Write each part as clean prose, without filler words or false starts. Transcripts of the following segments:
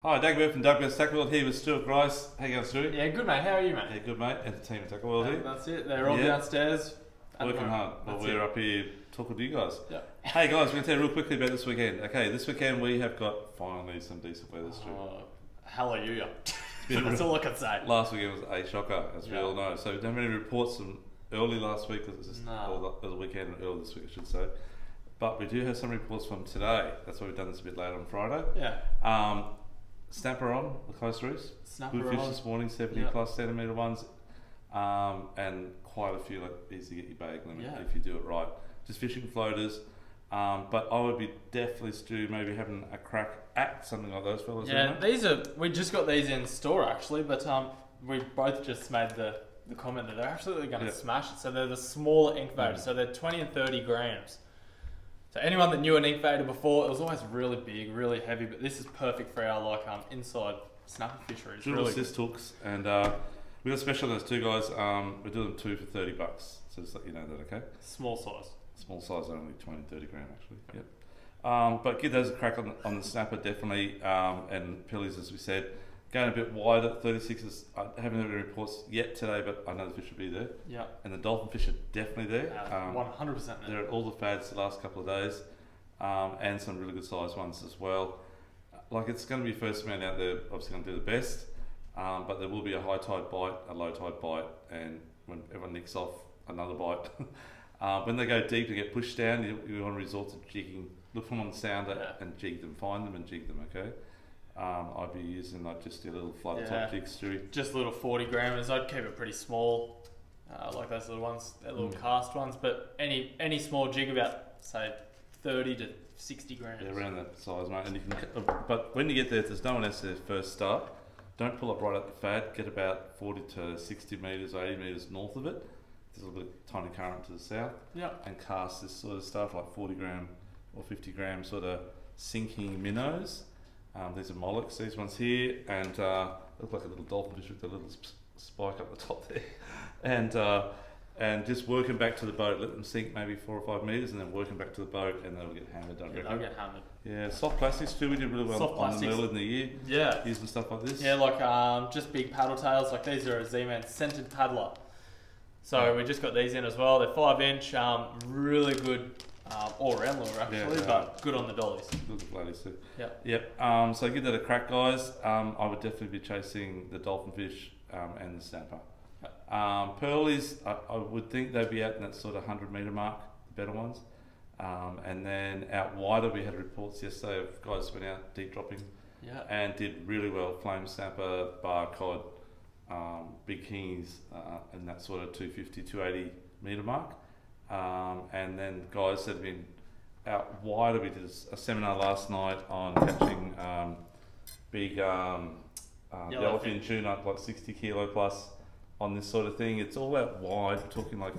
Hi, Dagobert from Douglas Tackle World here with Stuart Grice. How you going, Stuart? Yeah, good mate. How are you, mate? Yeah, good mate. Entertainment Tackle World here. That's it. They're all downstairs. Working hard. Well, we're up here talking to you guys. Yeah. Hey guys, we're going to tell you real quickly about this weekend. Okay, this weekend we have got finally some decent weather, Stuart. Hallelujah. That's all I can say. Last weekend was a shocker, as we all know. So we don't have any reports from early last week, because it's the weekend and early this week, I should say. But we do have some reports from today. That's why we've done this a bit later on Friday. Yeah. Snapper on the coast reefs. Snapper good fish on. this morning, 70 plus centimetre ones, and quite a few, like, easy to get your bag limit if you do it right. Just fishing floaters, but I would be definitely, Stu, maybe having a crack at something like those fellas. Yeah, we just got these in store actually, but we both just made the comment that they're absolutely going to smash it. So they're the smaller incubators, so they're 20 and 30 grams. So anyone that knew an incubator before, it was always really big, really heavy, but this is perfect for our inside snapper fisheries. Drill assist hooks, and we got a special on those two guys. We're doing them two for $30, so just let you know that, okay? Small size. Small size, only 20 30 gram actually. Yep. But give those a crack on the snapper definitely, and pillies, as we said. Going a bit wide at 36s. I haven't had any reports yet today, but I know the fish will be there. Yeah. And the dolphin fish are definitely there. 100% there. They're at all the fads the last couple of days, and some really good sized ones as well. Like, it's going to be first man out there, obviously going to do the best, but there will be a high tide bite, a low tide bite, and when everyone nicks off, another bite. When they go deep and get pushed down, you want to resort to jigging. Look for them on the sounder and jig them, find them and jig them, okay? I'd be using like just a little flutter top jig, Stewie. Just little 40 grammers. I'd keep it pretty small, like those little ones, they're little cast ones. But any small jig, about say 30 to 60 grams. Yeah, around that size, mate. And you can, but when you get there, if there's no one else there first start, don't pull up right at the fad. Get about 40 to 60 metres or 80 metres north of it. There's a little bit of tiny current to the south. Yeah. And cast this sort of stuff like 40 gram or 50 gram sort of sinking minnows. These are mollusks, these ones here, and look like a little dolphin fish with a little spike up the top there. And just working back to the boat, let them sink maybe 4 or 5 metres, and then working back to the boat, and they'll get hammered. They'll get hammered. Yeah, soft plastics too. We did really well on them early in the year. Yeah, using stuff like this. Yeah, like just big paddle tails. Like these are a Z-Man centered paddler. So we just got these in as well. They're 5-inch, really good. All around lure actually, but good on the dollies. Good bloodies too. Yep. So give that a crack, guys. I would definitely be chasing the dolphin fish and the snapper. Pearlies, I would think they'd be out in that sort of 100-metre mark, the better ones. And then out wider, we had reports yesterday of guys went out deep dropping and did really well. Flame snapper, bar cod, big kingies, and that sort of 250, 280 metre mark. And then guys that have been out wider, we did a seminar last night on catching big yellowfin tuna, like 60 kilo plus on this sort of thing. It's all out wide. We're talking like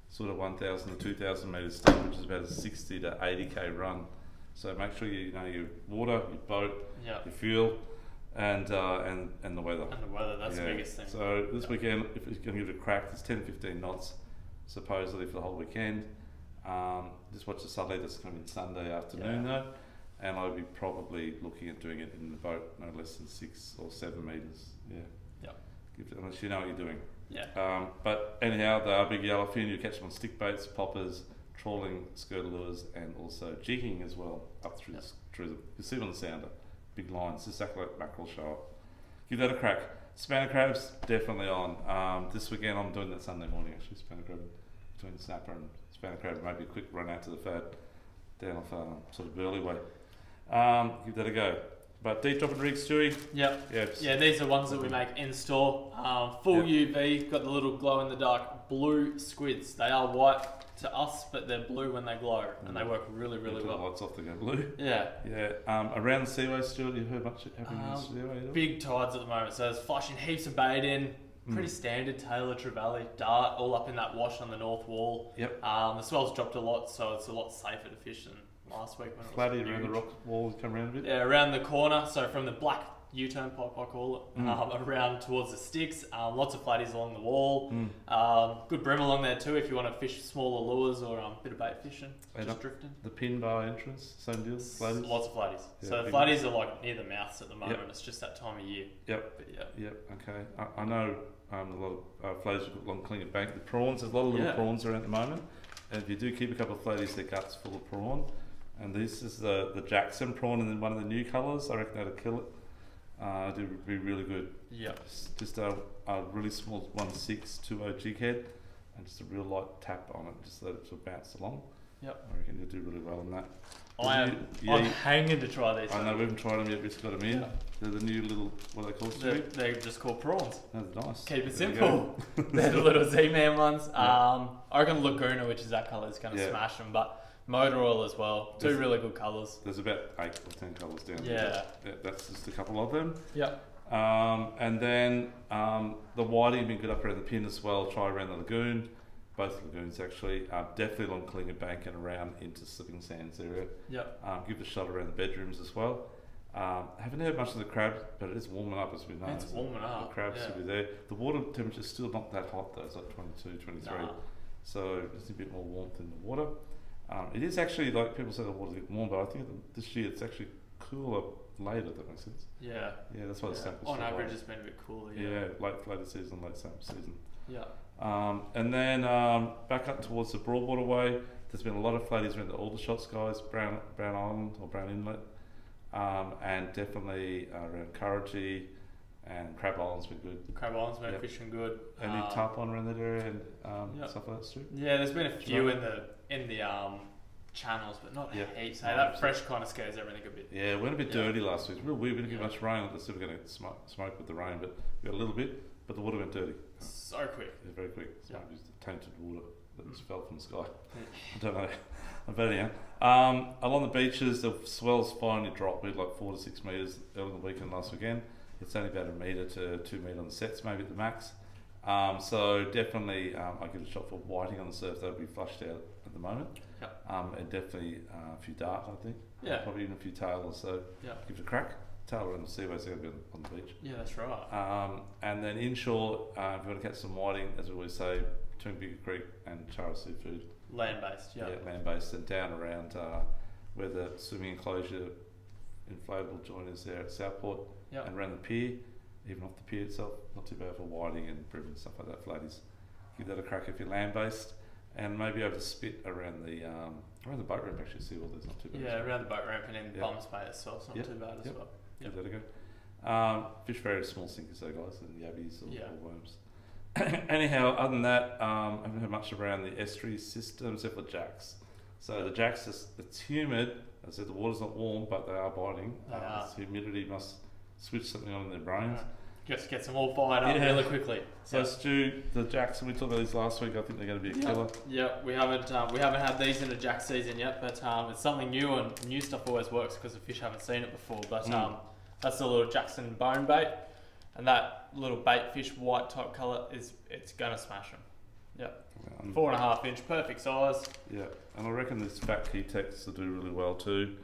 sort of 1,000 to 2,000 metres deep, which is about a 60 to 80k run. So make sure you know your water, your boat, your fuel, and the weather. And the weather, that's the biggest thing. So this weekend, if you're going to give it a crack, it's 10-15 knots. Supposedly for the whole weekend. Just watch the Sunday, that's going to be Sunday afternoon though, and I'll be probably looking at doing it in the boat no less than 6 or 7 metres. Unless you know what you're doing. But anyhow, they are big yellowfin. You catch them on stick baits, poppers, trawling, skirt lures, and also jigging as well up through the. You see it on the sounder, big lines, exactly like mackerel show up. Give that a crack. Spanner crabs definitely on. This weekend I'm doing that Sunday morning actually. Spanner crab between the snapper and spanner crab. Maybe a quick run out to the fad down off sort of Burley way. Give that a go. But deep dropping rigs, Stewie. Yeah, these are ones that we make in store. Full UV, got the little glow in the dark blue squids. They are white to us, but they're blue when they glow, and they work really well. The lights off, they go blue. Yeah. Around the seaway, Stuart, you've heard much happening in the seaway? Big tides at the moment, so there's flushing heaps of bait in. Pretty standard Taylor, Trevally, Dart, all up in that wash on the north wall. The swell's dropped a lot, so it's a lot safer to fish than last week when Flatty around the rock wall, come around a bit? Yeah, around the corner, so from the black U-turn pipe, I call it, around towards the sticks. Lots of flatties along the wall. Good bream along there too if you want to fish smaller lures or a bit of bait fishing, just drifting. The pin bar entrance, same deal. Flatties. Lots of flatties. Yeah, So the flatties are like near the mouths at the moment. It's just that time of year. Yep. But yeah. Yep. Okay. I know a lot of flatties have got long clean at bank. The prawns, there's a lot of little prawns around at the moment. And if you do keep a couple of flatties, their guts full of prawn. And this is the Jackson prawn, and then one of the new colours. I reckon that'll kill it. It would be really good. Yeah. Just a really small 1.620 jig head, and just a real light tap on it, just let it sort of bounce along. Yep. I reckon you'll do really well on that. I'm hanging to try these. I know, we haven't tried them yet, we've just got them in. Yeah. They're the new little, what are they called? They're just called prawns. That's nice. Keep it simple. They're the little Z-Man ones. Yeah. I reckon Laguna, which is that colour, is going to smash them, but motor oil as well. Two really good colours. There's about 8 or 10 colours down there. Yeah. That's just a couple of them. Yep. And then the whiting, been good up around the pin as well. Try around the lagoon. Both lagoons actually. Definitely along Kalinga Bank and around into Slipping Sands area. Yep. Give it a shot around the bedrooms as well. Haven't heard much of the crabs, but it is warming up as we know. It's warming up. The crabs will be there. The water temperature is still not that hot though. It's like 22, 23. Nah. So there's a bit more warmth in the water. It is actually, like people say the water's getting warm, but I think this year it's actually cooler later, if that makes sense. Yeah. Yeah, that's why the samples on so average light. it's been a bit cooler. Yeah, later season, late sample season. Yeah. And then back up towards the Broadwater Way, there's been a lot of flatties around the Aldershot guys, Brown Island or Brown Inlet, and definitely around Kurrajee and Crab Island's been good. Crab Island's been fishing good. Any tarpon around that area and stuff like that too? Yeah, there's been a few in the channels, but not heaps. Hey, that fresh kind of scares everything a bit. Yeah, we went a bit dirty last week. It's real weird. We didn't get much rain. Let's see if we're going to smoke with the rain, but we got a little bit. But the water went dirty. So quick. Yeah, very quick. It's maybe just the tainted water that just fell from the sky. I don't know. But anyhow, along the beaches, the swells finally dropped. We had like 4 to 6 metres early in the weekend last weekend. It's only about 1 metre to 2 metre on the sets, maybe at the max. So definitely, I give it a shot for whiting on the surf. That'll be flushed out at the moment. Yep. And definitely a few dart, I think. Yeah. Probably even a few tailers. So give it a crack. Tailor and the seaway's going to be on the beach. Yeah, that's right. And then inshore, if you want to catch some whiting, as we always say, between Bigger Creek and Chara Seafood. Land-based, Yeah, land-based, and down around where the swimming enclosure inflatable joint is there at Southport, and around the pier, even off the pier itself, not too bad for whiting and bream and stuff like that, flatties. Give that a crack if you're land-based, and maybe over the spit around the boat ramp actually, see all there's not too bad. Yeah, around the boat ramp and in Bums Bay itself, it's not too bad as well. Give that a go. Fish very small sinkers though, guys, and yabbies or worms. Anyhow, other than that, I haven't heard much around the estuary system except for jacks. So the jacks, it's humid. As I said, the water's not warm, but they are biting. Humidity must switch something on in their brains. Just gets them all fired up really quickly. So Stu, the jacks, we talked about these last week. I think they're going to be a killer. Yeah, we haven't had these in a jack season yet, but it's something new, and new stuff always works because the fish haven't seen it before. But that's the little Jackson bone bait, and that little bait fish white type colour it's going to smash them. Yep. 4.5 inch, perfect size. Yeah, and I reckon this fat key text will do really well too.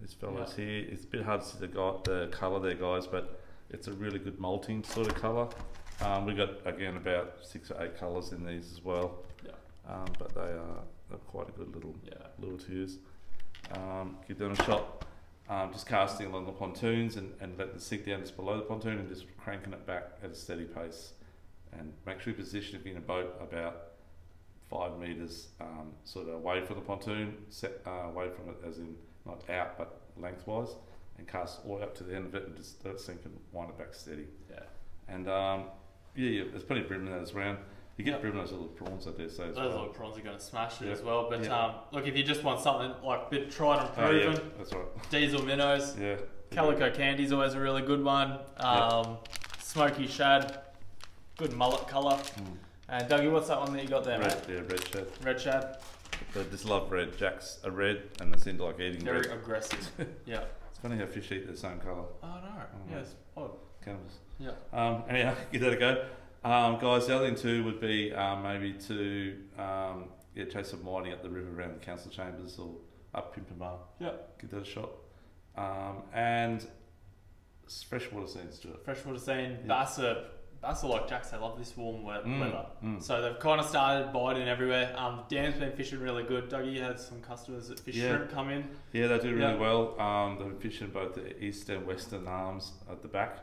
These fellows here, it's a bit hard to see the colour there, guys, but it's a really good molting sort of colour. We got again about 6 or 8 colours in these as well. Yeah. But they're quite a good little lure to use. Give them a shot. Just casting along the pontoons and let the sink down just below the pontoon and just cranking it back at a steady pace. And make sure you position it in a boat about 5 metres sort of away from the pontoon, away from it as in not out but lengthwise, and cast all up to the end of it and just let it sink and wind it back steady. Yeah. And there's plenty of bream in those around. You get bream in those little prawns out there. So those little prawns are going to smash it as well. But look, if you just want something like a bit tried and proven, that's right. Diesel minnows. Yeah. Calico candy's always a really good one. Smoky shad. Good mullet colour. And Dougie, what's that one that you got there, mate? Yeah, red shad. Red shad. They just love red. Jacks are red and they seem to like eating red. Very aggressive. Yeah. It's funny how fish eat the same colour. Oh no. Yeah, it's odd. Cannibals. Yeah. Anyhow, give that a go. Guys, the other thing too would be maybe to chase some whiting up the river around the council chambers or up Pimpamar. Yeah. Give that a shot. And freshwater scene, Stuart. Freshwater scene, Yeah. Bass are like Jacks, they love this warm weather. So they've kind of started biting everywhere. Dan's been fishing really good. Dougie had some customers that fish shrimp come in. Yeah, they do really well. They've been fishing both the east and western arms at the back.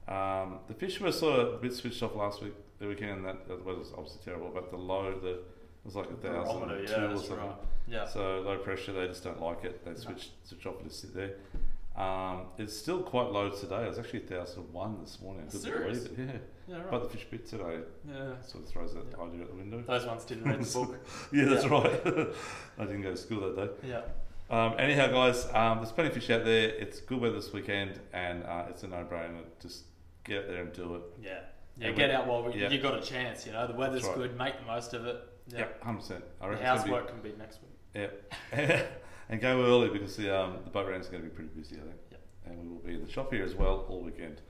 The fish were sort of a bit switched off last week, the weekend, and that the weather was obviously terrible, but the low, it was like 1,002 or something. Right. Yeah. So low pressure, they just don't like it. They switch off and just sit there. It's still quite low today. It was actually 1,001 this morning. I couldn't believe it. Yeah, right. But the fish bit today sort of throws that idea out the window. Those ones didn't read the book. Yeah, that's right. I didn't go to school that day. Yeah. Anyhow, guys, there's plenty of fish out there. It's good weather this weekend, and it's a no-brainer. Just get out there and do it. Yeah. Yeah, get out while you got a chance. You know, the weather's good. Make the most of it. Yeah, 100%. I reckon the housework can be next week. Yeah, and go early because the boat round is going to be pretty busy, I think. Yeah. And we will be in the shop here as well all weekend.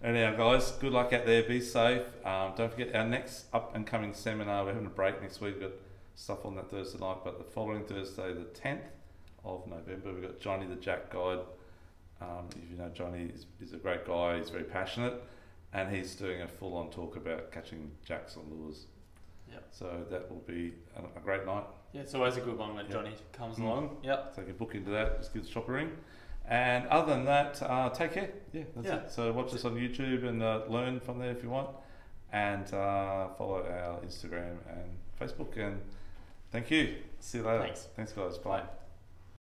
Anyhow, guys, good luck out there. Be safe. Don't forget our next up and coming seminar. We're having a break next week. We've got stuff on that Thursday night, but the following Thursday, the 10th of November, we've got Johnny the Jack Guide. If you know Johnny, he's a great guy. He's very passionate, and he's doing a full-on talk about catching jacks on lures. Yep. So that will be a great night. Yeah, it's always a good one when Johnny comes along. Yep. So you can book into that. Just give the shop a ring. And other than that, take care. Yeah, that's it. So watch us on YouTube and learn from there if you want. And follow our Instagram and Facebook. And thank you. See you later. Thanks Thanks, guys. Bye.